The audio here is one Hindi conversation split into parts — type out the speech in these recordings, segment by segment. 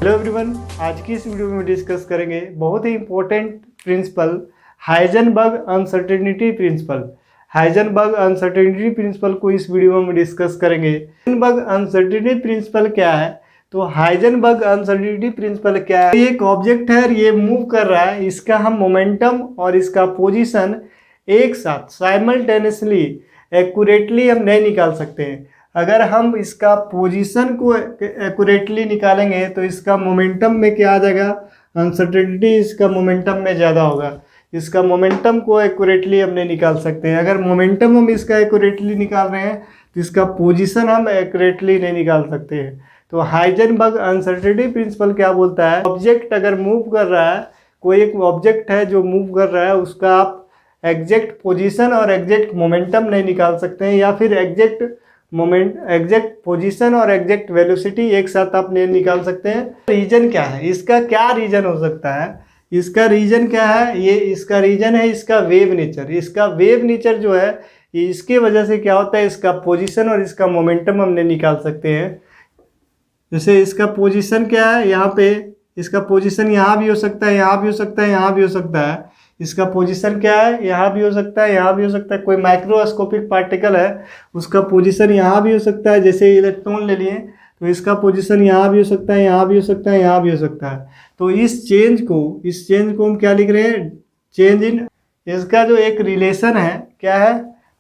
हेलो एवरीवन, आज की इस वीडियो में डिस्कस करेंगे बहुत ही important principle Heisenberg uncertainty principle. Heisenberg uncertainty principle को इस वीडियो में डिस्कस करेंगे। हाइजेनबर्ग अनसर्टेनिटी प्रिंसिपल क्या है? तो हाइजेनबर्ग अनसर्टेनिटी प्रिंसिपल क्या है? ये एक ऑब्जेक्ट है, ये मूव कर रहा है, इसका हम मोमेंटम और इसका पोजीशन एक साथ साइमल्टेनियसली एक्यूरेटली हम नहीं निकाल सकते हैं। अगर हम इसका पोजीशन को एक्यूरेटली निकालेंगे तो इसका मोमेंटम में क्या आ जाएगा? अनसर्टेनिटी इसका मोमेंटम में ज़्यादा होगा। इसका मोमेंटम को एक्यूरेटली हम नहीं निकाल सकते हैं। अगर मोमेंटम हम इसका एक्यूरेटली निकाल रहे हैं तो इसका पोजीशन हम एक्यूरेटली नहीं निकाल सकते हैं। तो हाइजेनबर्ग अनसर्टेनिटी प्रिंसिपल क्या बोलता है? ऑब्जेक्ट अगर मूव कर रहा है, कोई एक ऑब्जेक्ट है जो मूव कर रहा है, उसका आप एग्जैक्ट पोजीशन और एग्जैक्ट मोमेंटम नहीं निकाल सकते हैं, या फिर एग्जैक्ट पोजीशन और एग्जैक्ट वेलोसिटी एक साथ आप नहीं निकाल सकते हैं। रीजन क्या है? इसका क्या रीजन हो सकता है? इसका रीजन क्या है? ये इसका रीजन है इसका वेव नेचर। इसका वेव नेचर जो है, ये इसके वजह से क्या होता है, इसका पोजीशन और इसका मोमेंटम हम नहीं निकाल सकते हैं। जैसे इसका पोजीशन क्या है, यहाँ पे इसका पोजीशन यहाँ भी हो सकता है, यहाँ भी हो सकता है, यहाँ भी हो सकता है। इसका पोजीशन क्या है? यहाँ भी हो सकता है, यहाँ भी हो सकता है। कोई माइक्रोस्कोपिक पार्टिकल है, उसका पोजीशन यहाँ भी हो सकता है। जैसे इलेक्ट्रॉन ले लिए तो इसका पोजीशन यहाँ भी हो सकता है, यहाँ भी हो सकता है, यहाँ भी हो सकता है। तो इस चेंज को हम क्या लिख रहे हैं? चेंज इन, इसका जो एक रिलेशन है क्या है?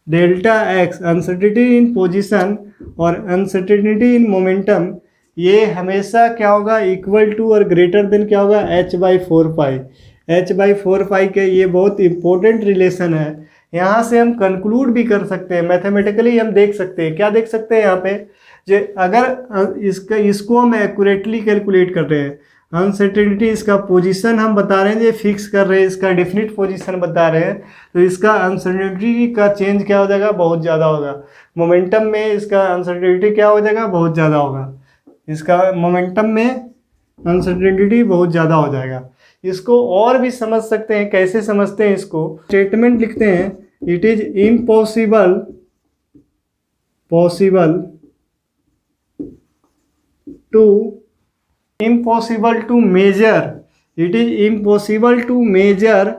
डेल्टा एक्स, अनसर्टेनिटी इन पोजीशन और अनसर्टेनिटी इन मोमेंटम, ये हमेशा क्या होगा? इक्वल टू और ग्रेटर देन क्या होगा? h/4π। h/4π के ये बहुत इंपॉर्टेंट रिलेशन है। यहाँ से हम कंक्लूड भी कर सकते हैं, मैथमेटिकली हम देख सकते हैं। क्या देख सकते हैं यहाँ पे? जो अगर इसको हम एक्यूरेटली कैलकुलेट कर रहे हैं, अनसर्टेनिटी इसका पोजीशन हम बता रहे हैं, ये फिक्स कर रहे हैं, इसका डेफिनिट पोजीशन बता रहे हैं, तो इसका अनसर्टेनिटी का चेंज क्या हो जाएगा? बहुत ज़्यादा होगा। मोमेंटम में इसका अनसर्टेनिटी क्या हो जाएगा? बहुत ज़्यादा होगा। इसका मोमेंटम में अनसर्टेनिटी बहुत ज़्यादा हो जाएगा। इसको और भी समझ सकते हैं। कैसे समझते हैं इसको? स्टेटमेंट लिखते हैं, it is impossible to measure, it is impossible to measure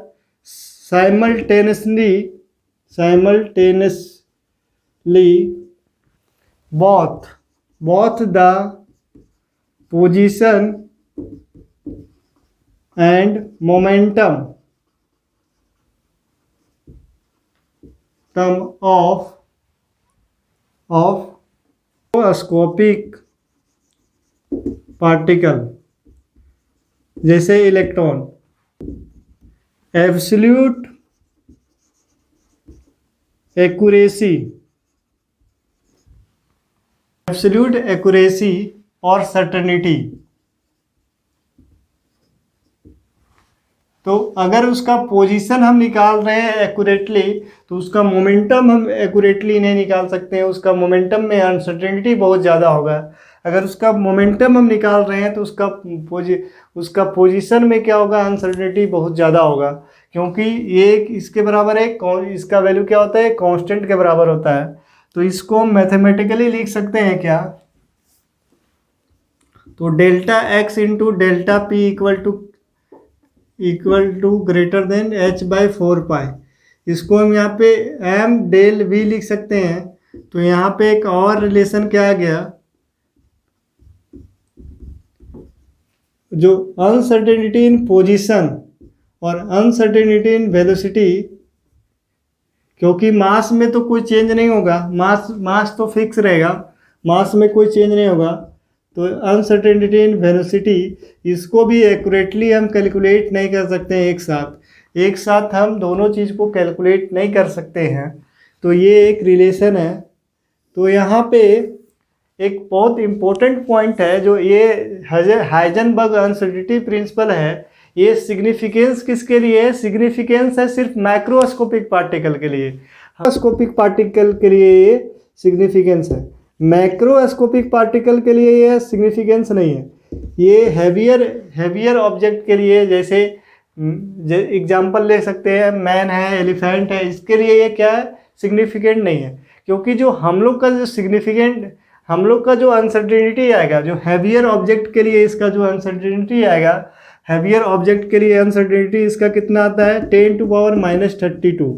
simultaneously both the position and momentum of macroscopic particle जैसे इलेक्ट्रॉन। एब्सोल्यूट एक्यूरेसी और सर्टेनिटी। तो अगर उसका पोजीशन हम निकाल रहे हैं एक्यूरेटली, तो उसका मोमेंटम हम एक्यूरेटली नहीं निकाल सकते हैं। उसका मोमेंटम में अनसर्टेनिटी बहुत ज़्यादा होगा। अगर उसका मोमेंटम हम निकाल रहे हैं तो उसका पोजीशन में क्या होगा? अनसर्टेनिटी बहुत ज़्यादा होगा, क्योंकि ये इसके बराबर है, इसका वैल्यू क्या होता है? कांस्टेंट के बराबर होता है। तो इसको हम मैथमेटिकली लिख सकते हैं क्या? तो delta x into delta p equal to greater than h/4π। इसको हम यहाँ पे m डेल v लिख सकते हैं। तो यहाँ पे एक और रिलेशन क्या आ गया? जो अनसर्टेनिटी इन पोजीशन और अनसर्टेनिटी इन वेलोसिटी, क्योंकि मास में तो कोई चेंज नहीं होगा, मास तो फिक्स रहेगा, मास में कोई चेंज नहीं होगा। तो अनसर्टेनिटी इन वेलोसिटी, इसको भी एक्यूरेटली हम कैलकुलेट नहीं कर सकते हैं एक साथ हम दोनों चीज़ को कैलकुलेट नहीं कर सकते हैं। तो ये एक रिलेशन है। तो यहाँ पे एक बहुत इम्पोर्टेंट पॉइंट है, जो ये हाइजेनबर्ग अनसर्टेनिटी प्रिंसिपल है, ये सिग्निफिकेंस किसके लिए है? सिग्निफिकेंस है सिर्फ माइक्रोस्कोपिक पार्टिकल के लिए। माइक्रोस्कोपिक पार्टिकल के लिए ये सिग्निफिकेंस है, मैक्रोस्कोपिक पार्टिकल के लिए ये सिग्निफिकेंस नहीं है। ये हैवियर ऑब्जेक्ट के लिए, जैसे एग्जांपल ले सकते हैं, मैन है, एलिफेंट है, इसके लिए ये क्या है? सिग्निफिकेंट नहीं है। क्योंकि जो हम लोग का जो सिग्निफिकेंट हम लोग का जो अनसर्टेनिटी आएगा, जो हैवियर ऑब्जेक्ट के लिए इसका जो अनसर्टेनिटी आएगा, हैवियर ऑब्जेक्ट के लिए अनसर्टेनिटी इसका कितना आता है 10⁻32।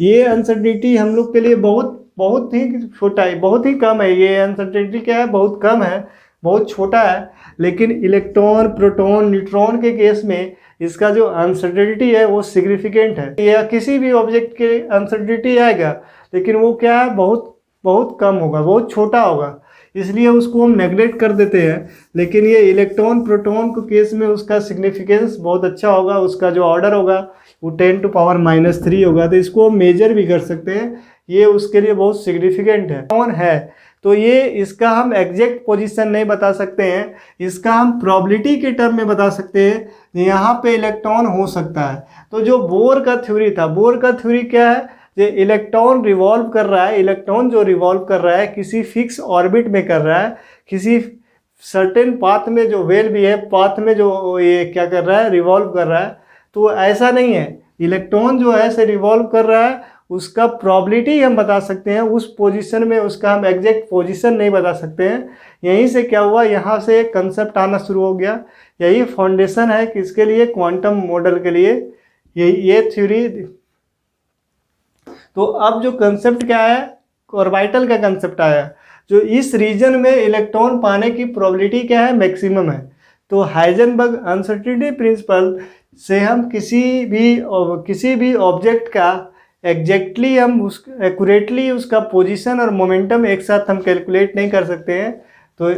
ये अनसर्टेनिटी हम लोग के लिए बहुत ही छोटा है, बहुत ही कम है। ये अनसर्टेनिटी क्या है, बहुत कम है, बहुत छोटा है। लेकिन इलेक्ट्रॉन, प्रोटॉन, न्यूट्रॉन के केस में इसका जो अनसर्टेनिटी है वो सिग्निफिकेंट है। या किसी भी ऑब्जेक्ट के अनसर्टेनिटी आएगा, लेकिन वो क्या है, बहुत कम होगा, बहुत छोटा होगा, इसलिए उसको हम नेगलेक्ट कर देते हैं। लेकिन ये इलेक्ट्रॉन, प्रोटॉन के केस में उसका सिग्निफिकेंस बहुत अच्छा होगा, उसका जो ऑर्डर होगा वो 10⁻³ होगा। तो इसको हम मेजर भी कर सकते हैं, ये उसके लिए बहुत सिग्निफिकेंट है। कौन है, तो ये इसका हम एग्जैक्ट पोजीशन नहीं बता सकते हैं, इसका हम प्रोबेबिलिटी के टर्म में बता सकते हैं यहाँ पे इलेक्ट्रॉन हो सकता है। तो जो बोर का थ्योरी था, बोर का थ्योरी क्या है, जो इलेक्ट्रॉन रिवॉल्व कर रहा है, इलेक्ट्रॉन जो रिवॉल्व कर रहा है किसी फिक्स ऑर्बिट में कर रहा है, किसी सर्टेन पाथ में, जो वेल भी है पाथ में जो ये क्या कर रहा है, रिवॉल्व कर रहा है। तो ऐसा नहीं है, इलेक्ट्रॉन जो है ऐसे रिवॉल्व कर रहा है, उसका प्रोबेबिलिटी हम बता सकते हैं उस पोजीशन में, उसका हम एग्जैक्ट पोजीशन नहीं बता सकते हैं। यहीं से क्या हुआ, यहाँ से एक कंसेप्ट आना शुरू हो गया। यही फाउंडेशन है किसके लिए, क्वांटम मॉडल के लिए, ये थ्योरी। तो अब जो कंसेप्ट क्या है, ऑर्बिटल का कंसेप्ट आया, जो इस रीजन में इलेक्ट्रॉन पाने की प्रोबेबिलिटी क्या है, मैक्सिमम है। तो हाइजेनबर्ग अनसर्टेनिटी प्रिंसिपल से हम किसी भी ऑब्जेक्ट का एग्जैक्टली हम एक्यूरेटली उसका पोजीशन और मोमेंटम एक साथ हम कैलकुलेट नहीं कर सकते हैं। तो